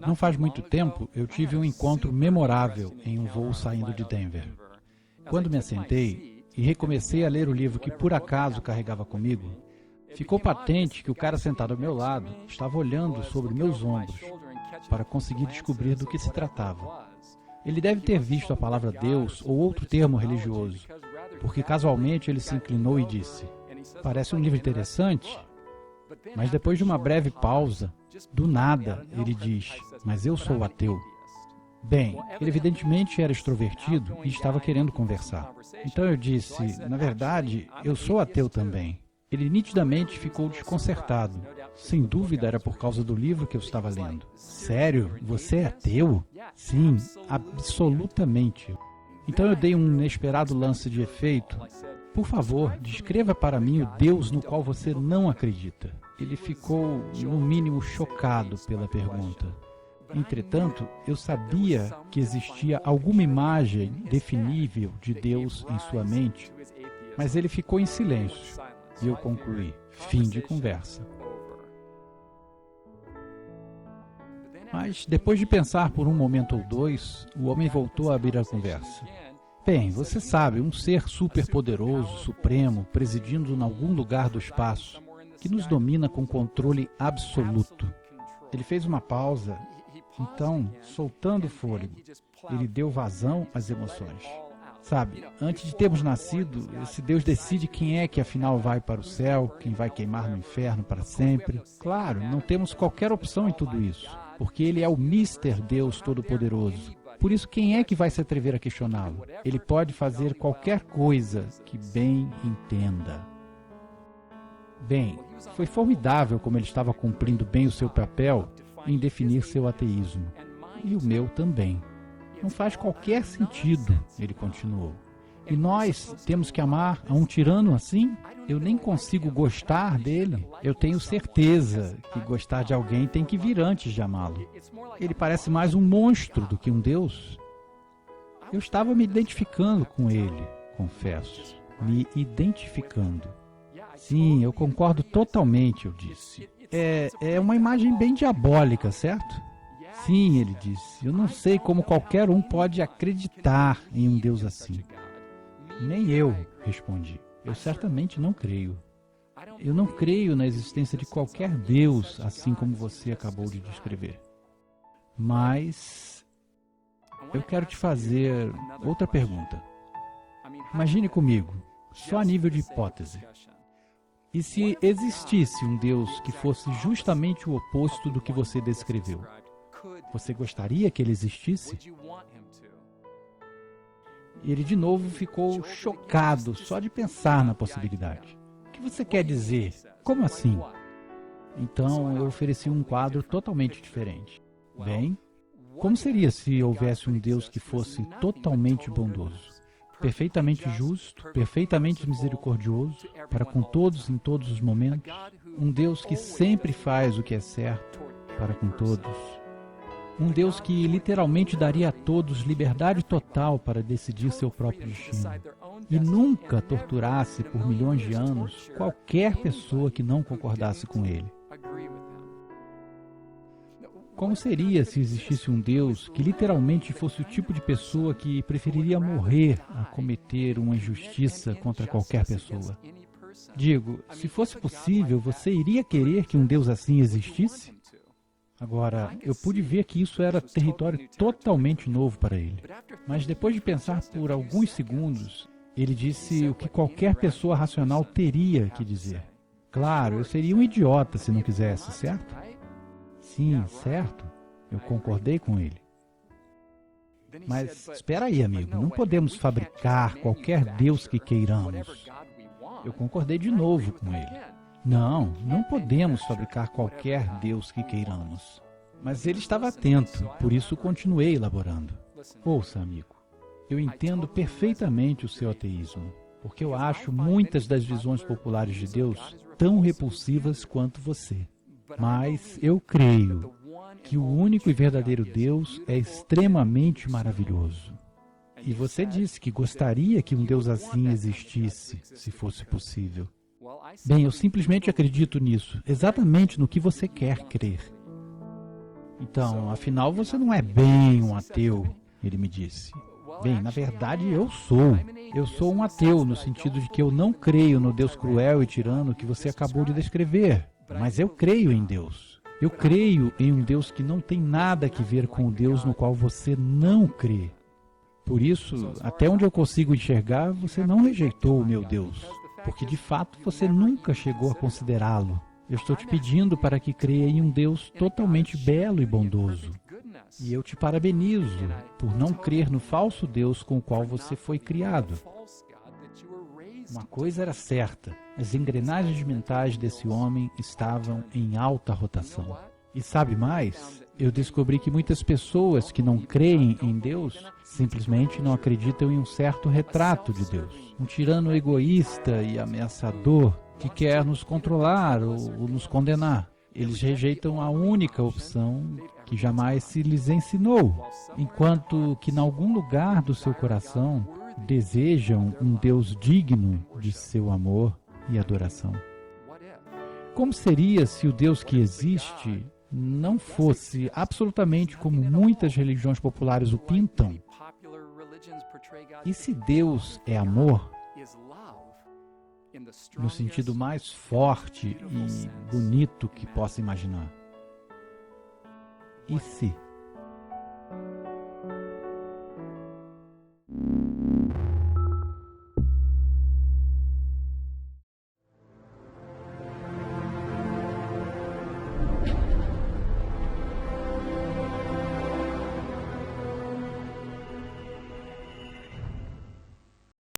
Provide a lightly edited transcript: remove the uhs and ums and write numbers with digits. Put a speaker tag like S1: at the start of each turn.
S1: Não faz muito tempo, eu tive um encontro memorável em um voo saindo de Denver. Quando me assentei e recomecei a ler o livro que por acaso carregava comigo, ficou patente que o cara sentado ao meu lado estava olhando sobre meus ombros para conseguir descobrir do que se tratava. Ele deve ter visto a palavra Deus ou outro termo religioso, porque casualmente ele se inclinou e disse: "Parece um livro interessante." Mas depois de uma breve pausa, do nada, ele diz: "Mas eu sou ateu." Bem, ele evidentemente era extrovertido e estava querendo conversar. Então eu disse: "Na verdade, eu sou ateu também." Ele nitidamente ficou desconcertado. Sem dúvida era por causa do livro que eu estava lendo. "Sério? Você é ateu?" "Sim, absolutamente." Então eu dei um inesperado lance de efeito. "Por favor, descreva para mim o Deus no qual você não acredita." Ele ficou, no mínimo, chocado pela pergunta. Entretanto, eu sabia que existia alguma imagem definível de Deus em sua mente, mas ele ficou em silêncio. E eu concluí: fim de conversa. Mas, depois de pensar por um momento ou dois, o homem voltou a abrir a conversa. "Bem, você sabe, um ser superpoderoso, supremo, presidindo em algum lugar do espaço, que nos domina com controle absoluto." Ele fez uma pausa, então, soltando o fôlego, ele deu vazão às emoções. "Sabe, antes de termos nascido, esse Deus decide quem é que afinal vai para o céu, quem vai queimar no inferno para sempre. Claro, não temos qualquer opção em tudo isso, porque ele é o Mister Deus Todo-Poderoso. Por isso, quem é que vai se atrever a questioná-lo? Ele pode fazer qualquer coisa que bem entenda." Bem, foi formidável como ele estava cumprindo bem o seu papel em definir seu ateísmo. E o meu também. "Não faz qualquer sentido," ele continuou. "E nós temos que amar a um tirano assim? Eu nem consigo gostar dele. Eu tenho certeza que gostar de alguém tem que vir antes de amá-lo. Ele parece mais um monstro do que um Deus." Eu estava me identificando com ele, confesso. Me identificando. "Sim, eu concordo totalmente," eu disse. É uma imagem bem diabólica, certo?" "Sim," ele disse. "Eu não sei como qualquer um pode acreditar em um Deus assim." "Nem eu," respondi. "Eu certamente não creio. Eu não creio na existência de qualquer Deus, assim como você acabou de descrever. Mas eu quero te fazer outra pergunta. Imagine comigo, só a nível de hipótese. E se existisse um Deus que fosse justamente o oposto do que você descreveu? Você gostaria que ele existisse?" E ele de novo ficou chocado só de pensar na possibilidade. "O que você quer dizer? Como assim?" Então eu ofereci um quadro totalmente diferente. "Bem, como seria se houvesse um Deus que fosse totalmente bondoso? Perfeitamente justo, perfeitamente misericordioso, para com todos em todos os momentos. Um Deus que sempre faz o que é certo para com todos. Um Deus que literalmente daria a todos liberdade total para decidir seu próprio destino. E nunca torturasse por milhões de anos qualquer pessoa que não concordasse com ele. Como seria se existisse um Deus que literalmente fosse o tipo de pessoa que preferiria morrer a cometer uma injustiça contra qualquer pessoa? Digo, se fosse possível, você iria querer que um Deus assim existisse?" Agora, eu pude ver que isso era território totalmente novo para ele. Mas depois de pensar por alguns segundos, ele disse o que qualquer pessoa racional teria que dizer. "Claro, eu seria um idiota se não quisesse, certo?" "Sim, certo." Eu concordei com ele. "Mas espera aí, amigo, não podemos fabricar qualquer Deus que queiramos." Eu concordei de novo com ele. Não podemos fabricar qualquer Deus que queiramos." Mas ele estava atento, por isso continuei elaborando. "Ouça, amigo, eu entendo perfeitamente o seu ateísmo, porque eu acho muitas das visões populares de Deus tão repulsivas quanto você. Mas eu creio que o único e verdadeiro Deus é extremamente maravilhoso. E você disse que gostaria que um Deus assim existisse, se fosse possível. Bem, eu simplesmente acredito nisso, exatamente no que você quer crer." Então, afinal, você não é bem um ateu, ele me disse. Bem, na verdade, eu sou. Eu sou um ateu no sentido de que eu não creio no Deus cruel e tirano que você acabou de descrever. Mas eu creio em Deus. Eu creio em um Deus que não tem nada a ver com o Deus no qual você não crê. Por isso, até onde eu consigo enxergar, você não rejeitou o meu Deus, porque de fato você nunca chegou a considerá-lo. Eu estou te pedindo para que creia em um Deus totalmente belo e bondoso. E eu te parabenizo por não crer no falso Deus com o qual você foi criado. Uma coisa era certa: as engrenagens mentais desse homem estavam em alta rotação. E sabe mais? Eu descobri que muitas pessoas que não creem em Deus simplesmente não acreditam em um certo retrato de Deus. Um tirano egoísta e ameaçador que quer nos controlar ou nos condenar. Eles rejeitam a única opção que jamais se lhes ensinou, enquanto que em algum lugar do seu coração desejam um Deus digno de seu amor e adoração. Como seria se o Deus que existe não fosse absolutamente como muitas religiões populares o pintam? E se Deus é amor, no sentido mais forte e bonito que possa imaginar? E se